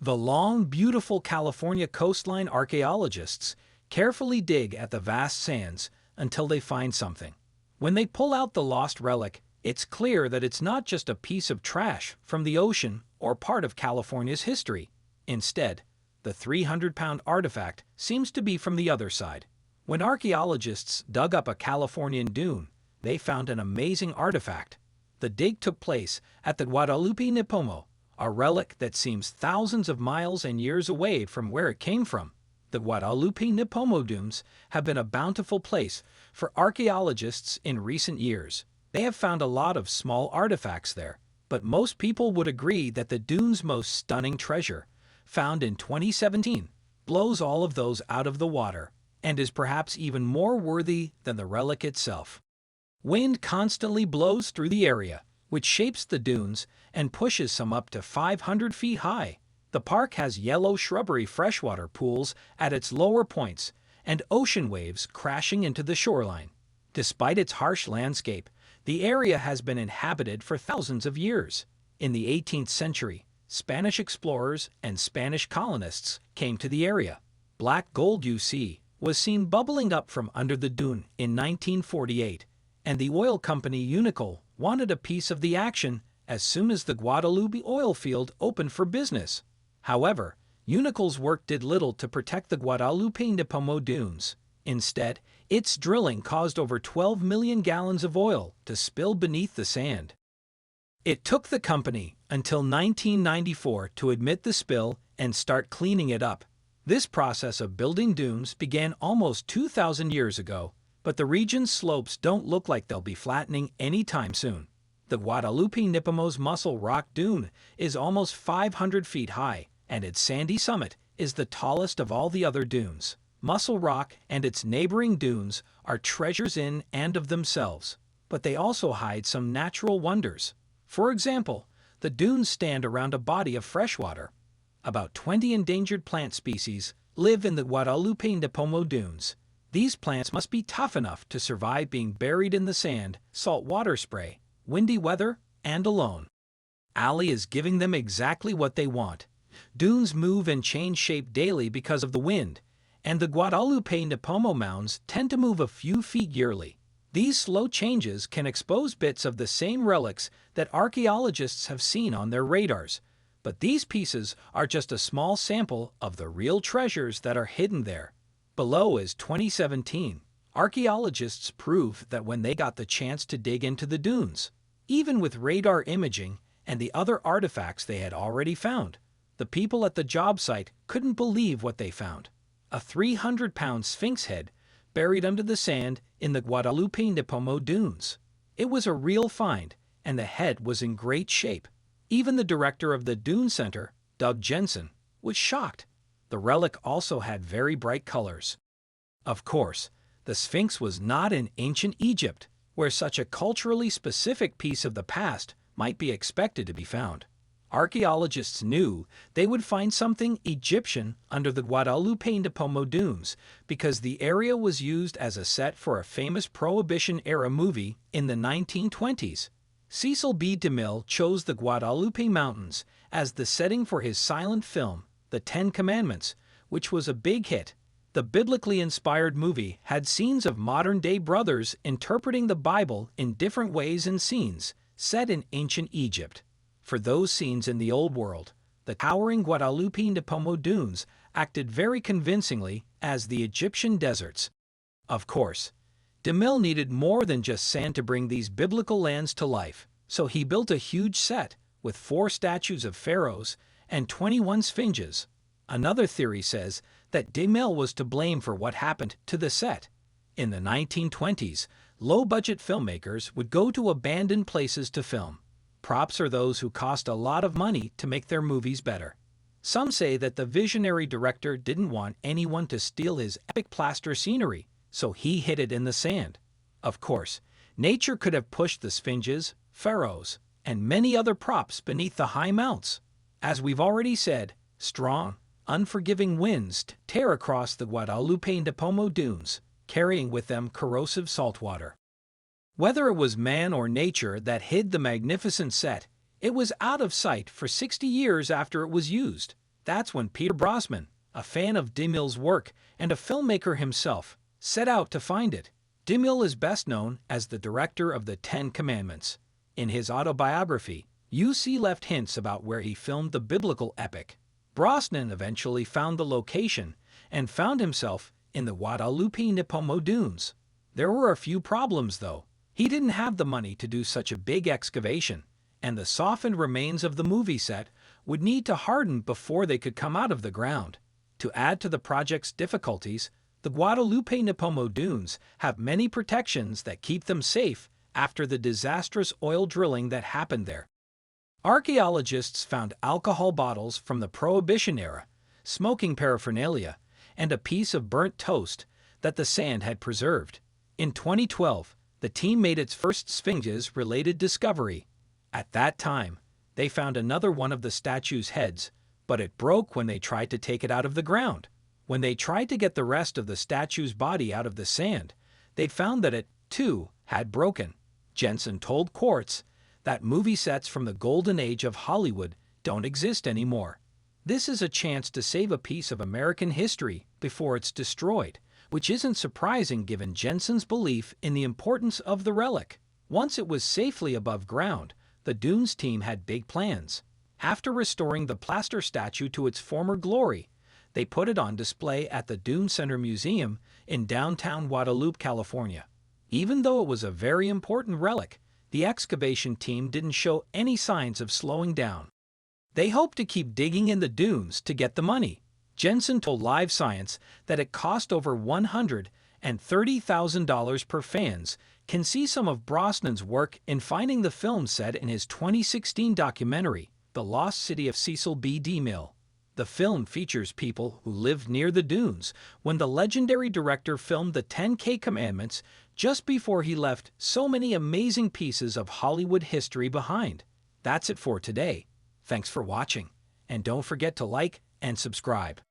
The long, beautiful California coastline archaeologists carefully dig at the vast sands until they find something. When they pull out the lost relic, it's clear that it's not just a piece of trash from the ocean or part of California's history. Instead, the 300-pound artifact seems to be from the other side. When archaeologists dug up a Californian dune, they found an amazing artifact. The dig took place at the Guadalupe Nipomo, a relic that seems thousands of miles and years away from where it came from. The Guadalupe Nipomo Dunes have been a bountiful place for archaeologists in recent years. They have found a lot of small artifacts there, but most people would agree that the dune's most stunning treasure, found in 2017, blows all of those out of the water and is perhaps even more worthy than the relic itself. Wind constantly blows through the area, which shapes the dunes and pushes some up to 500 feet high. The park has yellow shrubbery freshwater pools at its lower points and ocean waves crashing into the shoreline. Despite its harsh landscape, the area has been inhabited for thousands of years. In the 18th century, Spanish explorers and Spanish colonists came to the area. Black gold, you see, was seen bubbling up from under the dune in 1948, and the oil company Unical wanted a piece of the action as soon as the Guadalupe oil field opened for business. However, Unical's work did little to protect the Guadalupe Nipomo Dunes. Instead, its drilling caused over 12 million gallons of oil to spill beneath the sand. It took the company until 1994 to admit the spill and start cleaning it up. This process of building dunes began almost 2,000 years ago, but the region's slopes don't look like they'll be flattening anytime soon. The Guadalupe Nipomo's Muscle Rock Dune is almost 500 feet high, and its sandy summit is the tallest of all the other dunes. Muscle Rock and its neighboring dunes are treasures in and of themselves, but they also hide some natural wonders. For example, the dunes stand around a body of freshwater. About 20 endangered plant species live in the Guadalupe Nipomo Dunes. These plants must be tough enough to survive being buried in the sand, salt water spray, windy weather, and alone. Ali is giving them exactly what they want. Dunes move and change shape daily because of the wind, and the Guadalupe Nipomo Mounds tend to move a few feet yearly. These slow changes can expose bits of the same relics that archaeologists have seen on their radars, but these pieces are just a small sample of the real treasures that are hidden there. Below is 2017. Archaeologists proved that when they got the chance to dig into the dunes, even with radar imaging and the other artifacts they had already found, the people at the job site couldn't believe what they found. A 300-pound Sphinx head buried under the sand in the Guadalupe Nipomo Dunes. It was a real find, and the head was in great shape. Even the director of the Dune Center, Jensen, was shocked. The relic also had very bright colors. Of course, the Sphinx was not in ancient Egypt, where such a culturally specific piece of the past might be expected to be found. Archaeologists knew they would find something Egyptian under the Guadalupe Nipomo Dunes because the area was used as a set for a famous Prohibition-era movie in the 1920s. Cecil B. DeMille chose the Guadalupe Mountains as the setting for his silent film, The Ten Commandments, which was a big hit. The biblically inspired movie had scenes of modern-day brothers interpreting the Bible in different ways and scenes set in ancient Egypt. For those scenes in the Old World, the towering Guadalupe Nipomo Dunes acted very convincingly as the Egyptian deserts. Of course, DeMille needed more than just sand to bring these biblical lands to life, so he built a huge set with 4 statues of pharaohs and 21 sphinges. Another theory says that DeMille was to blame for what happened to the set. In the 1920s, low-budget filmmakers would go to abandoned places to film. Props are those who cost a lot of money to make their movies better. Some say that the visionary director didn't want anyone to steal his epic plaster scenery, so he hid it in the sand. Of course, nature could have pushed the sphinges, pharaohs, and many other props beneath the high mounts. As we've already said, strong, unforgiving winds tear across the Guadalupe Nipomo Dunes, carrying with them corrosive saltwater. Whether it was man or nature that hid the magnificent set, it was out of sight for 60 years after it was used. That's when Peter Brosnan, a fan of DeMille's work and a filmmaker himself, set out to find it. DeMille is best known as the director of the Ten Commandments. In his autobiography, UC left hints about where he filmed the biblical epic. Brosnan eventually found the location and found himself in the Guadalupe Nipomo Dunes. There were a few problems, though. He didn't have the money to do such a big excavation, and the softened remains of the movie set would need to harden before they could come out of the ground. To add to the project's difficulties, the Guadalupe Nipomo Dunes have many protections that keep them safe after the disastrous oil drilling that happened there. Archaeologists found alcohol bottles from the Prohibition-era, smoking paraphernalia, and a piece of burnt toast that the sand had preserved. In 2012, the team made its first Sphinx-related discovery. At that time, they found another one of the statue's heads, but it broke when they tried to take it out of the ground. When they tried to get the rest of the statue's body out of the sand, they found that it, too, had broken. Jensen told Quartz that movie sets from the golden age of Hollywood don't exist anymore. This is a chance to save a piece of American history before it's destroyed, which isn't surprising given Jensen's belief in the importance of the relic. Once it was safely above ground, the Dunes team had big plans. After restoring the plaster statue to its former glory, they put it on display at the Dune Center Museum in downtown Guadalupe, California. Even though it was a very important relic, the excavation team didn't show any signs of slowing down. They hoped to keep digging in the dunes to get the money. Jensen told Live Science that it cost over $130,000 per. Fans can see some of Brosnan's work in finding the film set in his 2016 documentary, The Lost City of Cecil B. DeMille. The film features people who lived near the dunes when the legendary director filmed the 10K Commandments just before he left so many amazing pieces of Hollywood history behind. That's it for today. Thanks for watching, and don't forget to like and subscribe.